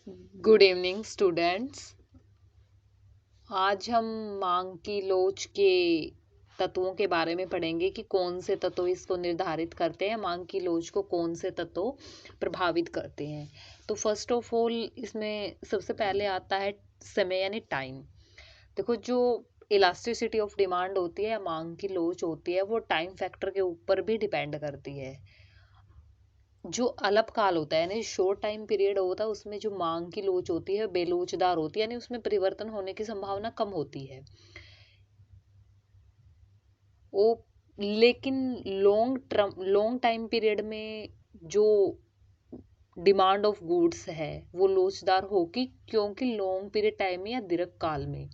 Good evening students. आज हम मांग की लोच के तत्वों के बारे में पढ़ेंगे कि कौन से तत्व इसको निर्धारित करते हैं, मांग की लोच को कौन से तत्व प्रभावित करते हैं। तो फर्स्ट ऑफ ऑल इसमें सबसे पहले आता है समय यानी टाइम। देखो, जो इलास्टिसिटी ऑफ डिमांड होती है या मांग की लोच होती है वो टाइम फैक्टर के ऊपर भी डिपेंड करती है। जो अल्पकाल होता है यानी शॉर्ट टाइम पीरियड होता है उसमें जो मांग की लोच होती है बेलोचदार होती है, यानी उसमें परिवर्तन होने की संभावना कम होती है वो। लेकिन लॉन्ग टाइम पीरियड में जो डिमांड ऑफ गुड्स है वो लोचदार होगी, क्योंकि लॉन्ग पीरियड टाइम में या दीर्घ काल में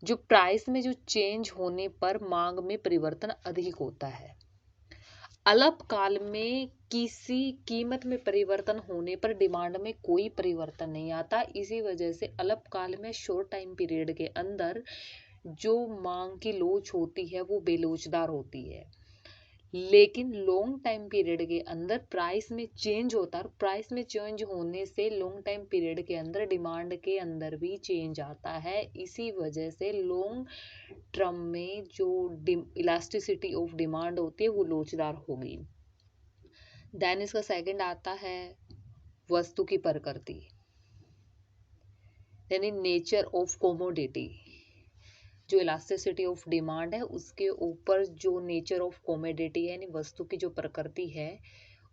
जो प्राइस में जो चेंज होने पर मांग में परिवर्तन अधिक होता है। अल्पकाल में किसी कीमत में परिवर्तन होने पर डिमांड में कोई परिवर्तन नहीं आता। इसी वजह से अल्पकाल में शॉर्ट टाइम पीरियड के अंदर जो मांग की लोच होती है वो बेलोचदार होती है। लेकिन लॉन्ग टाइम पीरियड के अंदर प्राइस में चेंज होता है और प्राइस में चेंज होने से लॉन्ग टाइम पीरियड के अंदर डिमांड के अंदर भी चेंज आता है। इसी वजह से लॉन्ग टर्म में जो इलास्टिसिटी ऑफ डिमांड होती है वो लोचदार होगी। देन इसका सेकंड आता है वस्तु की प्रकृति यानी नेचर ऑफ कॉमोडिटी। जो इलास्टिसिटी ऑफ डिमांड है उसके ऊपर जो नेचर ऑफ कॉमोडिटी है यानी वस्तु की जो प्रकृति है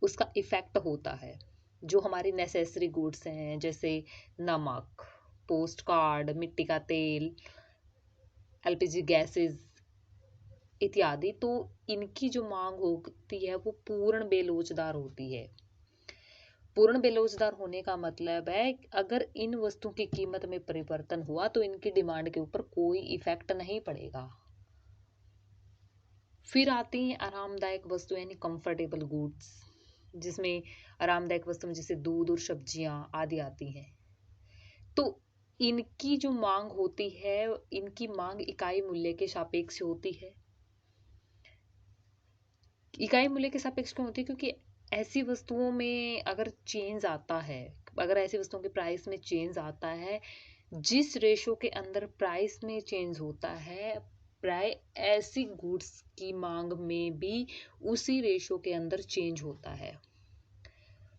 उसका इफेक्ट होता है। जो हमारी नेसेसरी गुड्स हैं जैसे नमक, पोस्ट कार्ड, मिट्टी का तेल, एलपीजी गैसेस इत्यादि, तो इनकी जो मांग होती है वो पूर्ण बेलोचदार होती है। पूर्ण बेलोचदार होने का मतलब है अगर इन वस्तुओं की कीमत में परिवर्तन हुआ तो इनकी डिमांड के ऊपर कोई इफेक्ट नहीं पड़ेगा। फिर आती हैं आरामदायक वस्तु यानी कंफर्टेबल गुड्स, जिसमें आरामदायक वस्तु जैसे दूध और सब्जियां आदि आती हैं। तो इनकी जो मांग होती है इनकी मांग इकाई मूल्य के सापेक्ष होती है। इकाई मूल्य के सापेक्ष क्यों होती है? क्योंकि ऐसी वस्तुओं में अगर चेंज आता है, अगर ऐसी वस्तुओं के प्राइस में चेंज आता है, जिस रेशो के अंदर प्राइस में चेंज होता है प्राय ऐसी गुड्स की मांग में भी उसी रेशो के अंदर चेंज होता है।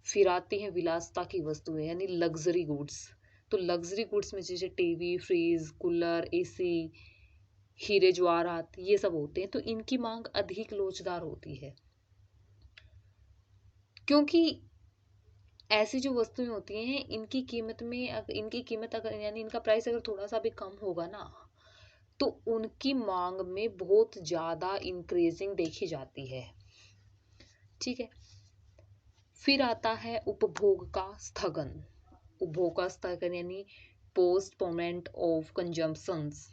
फिर आती हैं विलासता की वस्तुएं यानी लग्जरी गुड्स। तो लग्जरी गुड्स में जैसे टीवी, फ्रिज, कूलर, एसी, हीरे जवाहरात ये सब होते हैं, तो इनकी मांग अधिक लोचदार होती है। क्योंकि ऐसी जो वस्तुएं होती हैं इनकी कीमत अगर यानी इनका प्राइस अगर थोड़ा सा भी कम होगा ना तो उनकी मांग में बहुत ज्यादा इंक्रीजिंग देखी जाती है। ठीक है। फिर आता है उपभोग का स्थगन। उपभोग का स्थगन यानी पोस्टपोनमेंट ऑफ कंजम्पशंस,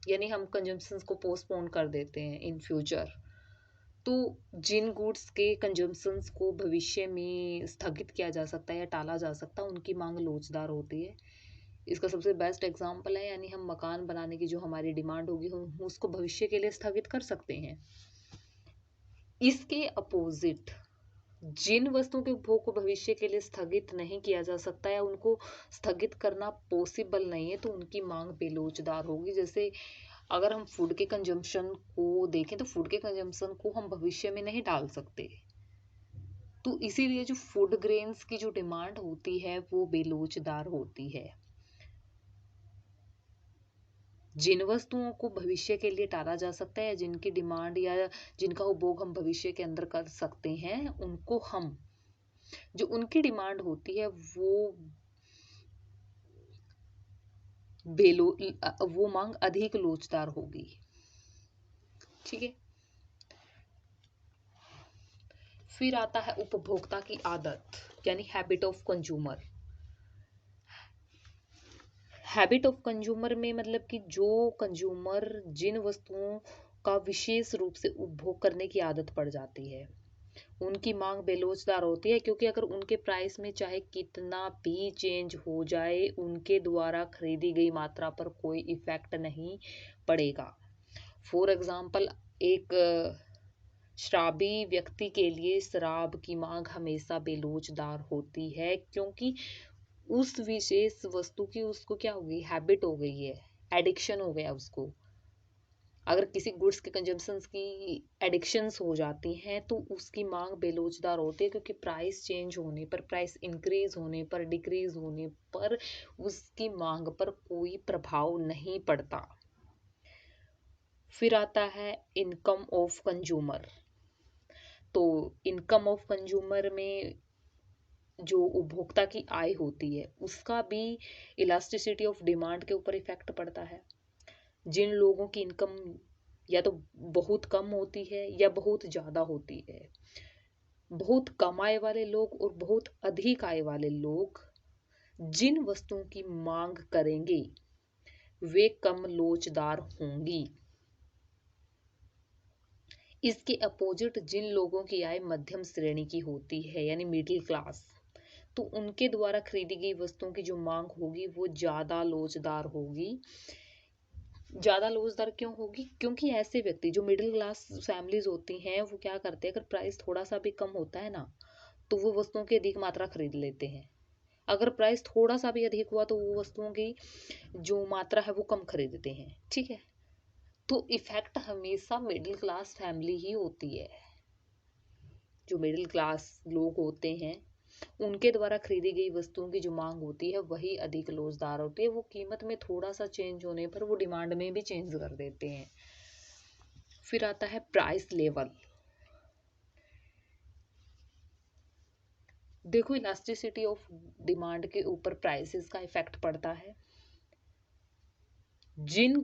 यानी हम कंजम्पशंस को पोस्टपोन कर देते हैं इन फ्यूचर। तो जिन गुड्स के कंजम्पशंस को भविष्य में स्थगित किया जा सकता है या टाला जा सकता है उनकी मांग लोचदार होती है। इसका सबसे बेस्ट एग्जांपल है यानी हम मकान बनाने की जो हमारी डिमांड होगी हम उसको भविष्य के लिए स्थगित कर सकते हैं। इसके अपोजिट जिन वस्तुओं के उपभोग को भविष्य के लिए स्थगित नहीं किया जा सकता या उनको स्थगित करना पॉसिबल नहीं है तो उनकी मांग बेलोचदार होगी। जैसे अगर हम फूड के कंजम्पशन को देखें तो फूड के कंजम्पशन को हम भविष्य में नहीं डाल सकते, तो इसीलिए जो फूड ग्रेन्स की जो डिमांड होती है वो बेलोचदार होती है। जिन वस्तुओं को भविष्य के लिए टाला जा सकता है, जिनकी डिमांड या जिनका उपभोग हम भविष्य के अंदर कर सकते हैं, उनको हम जो उनकी डिमांड होती है बेलो वो मांग अधिक लोचदार होगी। ठीक है। फिर आता है उपभोक्ता की आदत यानी habit of consumer. Habit of consumer में मतलब कि जो कंज्यूमर जिन वस्तुओं का विशेष रूप से उपभोग करने की आदत पड़ जाती है उनकी मांग बेलोचदार होती है, क्योंकि अगर उनके प्राइस में चाहे कितना भी चेंज हो जाए उनके द्वारा खरीदी गई मात्रा पर कोई इफेक्ट नहीं पड़ेगा। फॉर एग्जाम्पल एक शराबी व्यक्ति के लिए शराब की मांग हमेशा बेलोचदार होती है, क्योंकि उस विशेष वस्तु की उसको क्या हो गई, हैबिट हो गई है, एडिक्शन हो गया उसको। अगर किसी गुड्स के कंजम्पशंस की एडिक्शंस हो जाती हैं तो उसकी मांग बेलोचदार होती है, क्योंकि प्राइस चेंज होने पर, प्राइस इंक्रीज होने पर, डिक्रीज होने पर उसकी मांग पर कोई प्रभाव नहीं पड़ता। फिर आता है इनकम ऑफ कंज्यूमर। तो इनकम ऑफ कंज्यूमर में जो उपभोक्ता की आय होती है उसका भी इलास्टिसिटी ऑफ डिमांड के ऊपर इफेक्ट पड़ता है। जिन लोगों की इनकम या तो बहुत कम होती है या बहुत ज़्यादा होती है, बहुत कम आय वाले लोग और बहुत अधिक आय वाले लोग जिन वस्तुओं की मांग करेंगे वे कम लोचदार होंगी। इसके अपोजिट जिन लोगों की आय मध्यम श्रेणी की होती है यानी मिडिल क्लास, तो उनके द्वारा खरीदी गई वस्तुओं की जो मांग होगी वो ज़्यादा लोचदार होगी। ज़्यादा लोचदार क्यों होगी? क्योंकि ऐसे व्यक्ति जो मिडिल क्लास फैमिलीज होती हैं वो क्या करते हैं, अगर प्राइस थोड़ा सा भी कम होता है ना तो वो वस्तुओं की अधिक मात्रा खरीद लेते हैं। अगर प्राइस थोड़ा सा भी अधिक हुआ तो वो वस्तुओं की जो मात्रा है वो कम खरीदते हैं। ठीक है, तो इफेक्ट हमेशा मिडिल क्लास फैमिली ही होती है। जो मिडिल क्लास लोग होते हैं उनके द्वारा खरीदी गई वस्तुओं की जो मांग होती है वही अधिक लोचदार होती है। वो कीमत में थोड़ा सा चेंज होने पर वो डिमांड में भी चेंज कर देते हैं। फिर आता है प्राइस लेवल। देखो, इलास्टिसिटी ऑफ डिमांड के ऊपर प्राइसेस का इफेक्ट पड़ता है। जिन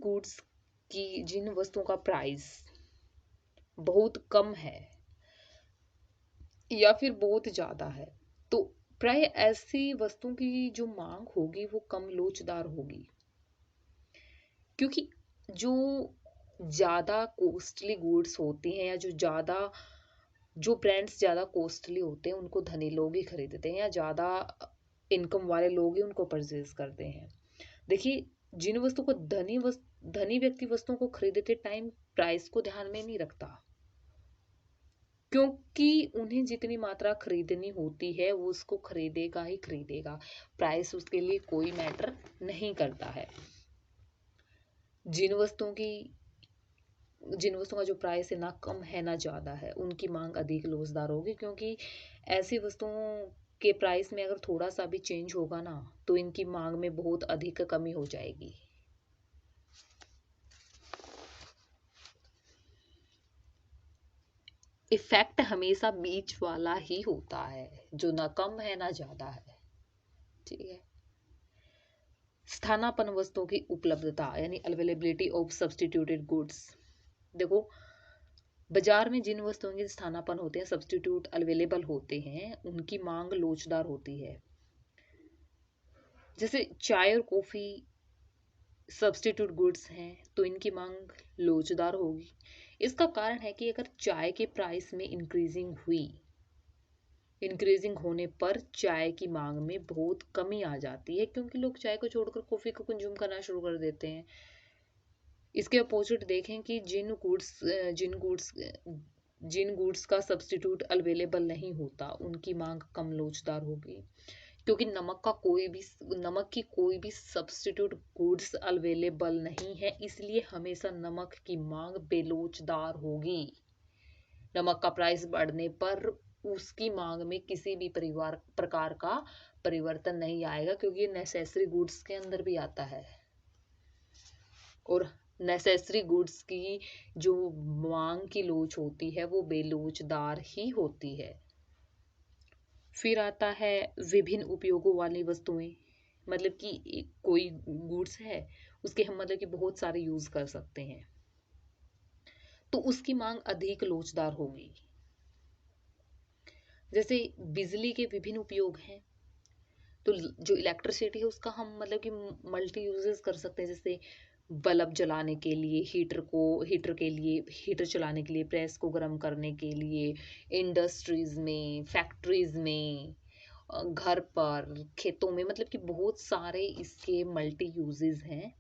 वस्तुओं का प्राइस बहुत कम है या फिर बहुत ज्यादा है तो प्राय ऐसी वस्तुओं की जो मांग होगी वो कम लोचदार होगी, क्योंकि जो ज्यादा कॉस्टली गुड्स होती हैं या जो ब्रांड्स ज्यादा कॉस्टली होते हैं उनको धनी लोग ही खरीदते हैं या ज्यादा इनकम वाले लोग ही उनको परचेज करते हैं। देखिए, जिन वस्तु को धनी व्यक्ति वस्तुओं को खरीदते टाइम प्राइस को ध्यान में नहीं रखता, क्योंकि उन्हें जितनी मात्रा खरीदनी होती है वो उसको खरीदेगा ही खरीदेगा। प्राइस उसके लिए कोई मैटर नहीं करता है। जिन वस्तुओं का जो प्राइस है ना कम है ना ज़्यादा है उनकी मांग अधिक लोचदार होगी, क्योंकि ऐसी वस्तुओं के प्राइस में अगर थोड़ा सा भी चेंज होगा ना तो इनकी मांग में बहुत अधिक कमी हो जाएगी। इफेक्ट हमेशा बीच वाला ही होता है, जो ना कम है ना ज़्यादा है। ठीक है। स्थानापन्न वस्तुओं की उपलब्धता यानी अवेलेबिलिटी ऑफ सब्सटीट्यूटेड गुड्स। देखो, बाजार में जिन वस्तुओं के स्थानापन्न होते हैं, सब्सटीट्यूट अवेलेबल होते हैं, उनकी मांग लोचदार होती है। जैसे चाय और कॉफी सब्सटीट्यूट गुड्स हैं तो इनकी मांग लोचदार होगी। इसका कारण है कि अगर चाय के प्राइस में इंक्रीजिंग होने पर चाय की मांग में बहुत कमी आ जाती है, क्योंकि लोग चाय को छोड़कर कॉफी को कंज्यूम करना शुरू कर देते हैं। इसके अपोजिट देखें कि जिन गुड्स का सब्स्टिट्यूट अवेलेबल नहीं होता उनकी मांग कम लोचदार होगी, क्योंकि नमक की कोई भी सब्स्टिट्यूट गुड्स अवेलेबल नहीं है, इसलिए हमेशा नमक की मांग बेलोचदार होगी। नमक का प्राइस बढ़ने पर उसकी मांग में किसी भी प्रकार का परिवर्तन नहीं आएगा, क्योंकि ये नेसेसरी गुड्स के अंदर भी आता है और नेसेसरी गुड्स की जो मांग की लोच होती है वो बेलोचदार ही होती है। फिर आता है विभिन्न उपयोगों वाली वस्तुएं। मतलब कि कोई गुड्स है उसके हम मतलब कि बहुत सारे यूज कर सकते हैं तो उसकी मांग अधिक लोचदार होगी। जैसे बिजली के विभिन्न उपयोग हैं तो जो इलेक्ट्रिसिटी है उसका हम मतलब कि मल्टी यूजेस कर सकते हैं। जैसे बल्ब जलाने के लिए, हीटर चलाने के लिए, प्रेस को गर्म करने के लिए, इंडस्ट्रीज में, फैक्ट्रीज में, घर पर, खेतों में, मतलब कि बहुत सारे इसके मल्टी यूजेस हैं।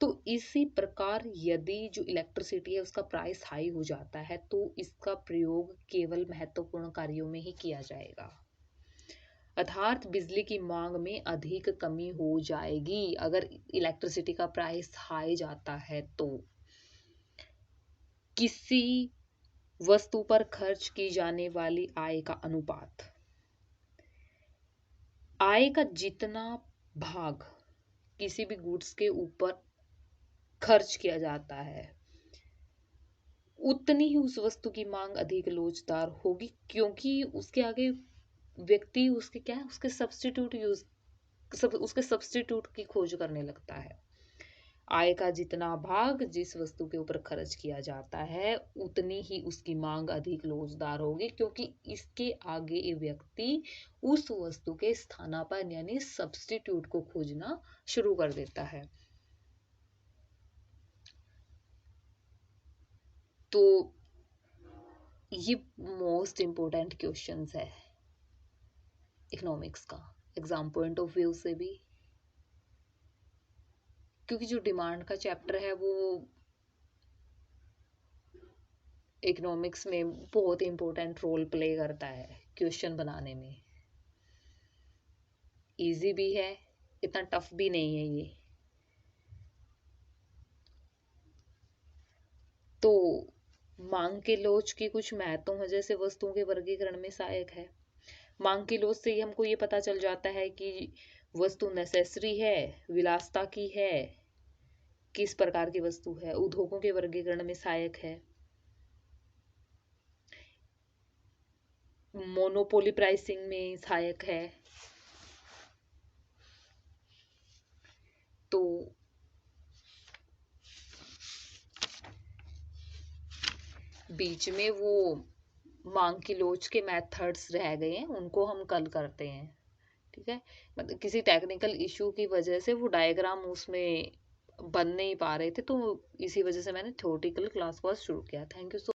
तो इसी प्रकार यदि जो इलेक्ट्रिसिटी है उसका प्राइस हाई हो जाता है तो इसका प्रयोग केवल महत्वपूर्ण कार्यों में ही किया जाएगा। अर्थात बिजली की मांग में अधिक कमी हो जाएगी अगर इलेक्ट्रिसिटी का प्राइस हाई जाता है तो। किसी वस्तु पर खर्च की जाने वाली आय का अनुपात, आय का जितना भाग किसी भी गुड्स के ऊपर खर्च किया जाता है उतनी ही उस वस्तु की मांग अधिक लोचदार होगी, क्योंकि उसके आगे व्यक्ति उसके क्या है उसके सब्स्टिट्यूट की खोज करने लगता है। आय का जितना भाग जिस वस्तु के ऊपर खर्च किया जाता है उतनी ही उसकी मांग अधिक लोचदार होगी, क्योंकि इसके आगे ये व्यक्ति उस वस्तु के स्थानापन्न यानी सब्स्टिट्यूट को खोजना शुरू कर देता है। तो ये मोस्ट इंपॉर्टेंट क्वेश्चंस है इकोनॉमिक्स का, एग्जाम पॉइंट ऑफ व्यू से भी, क्योंकि जो डिमांड का चैप्टर है वो इकोनॉमिक्स में बहुत इंपॉर्टेंट रोल प्ले करता है क्वेश्चन बनाने में। इजी भी है, इतना टफ भी नहीं है ये। तो मांग के लोच की कुछ महत्व जैसे वस्तुओं के वर्गीकरण में सहायक है। मांग की लोच से ही हमको ये पता चल जाता है कि वस्तु नेसेसरी है, विलासिता की है, किस प्रकार की वस्तु है। उद्योगों के वर्गीकरण में सहायक है। मोनोपोली प्राइसिंग में सहायक है। तो बीच में वो मांग की लोच के मेथड्स रह गए हैं, उनको हम कल करते हैं। ठीक है, मतलब किसी टेक्निकल इशू की वजह से वो डायग्राम उसमें बन नहीं पा रहे थे, तो इसी वजह से मैंने थ्योरेटिकल क्लास शुरू किया। Thank you so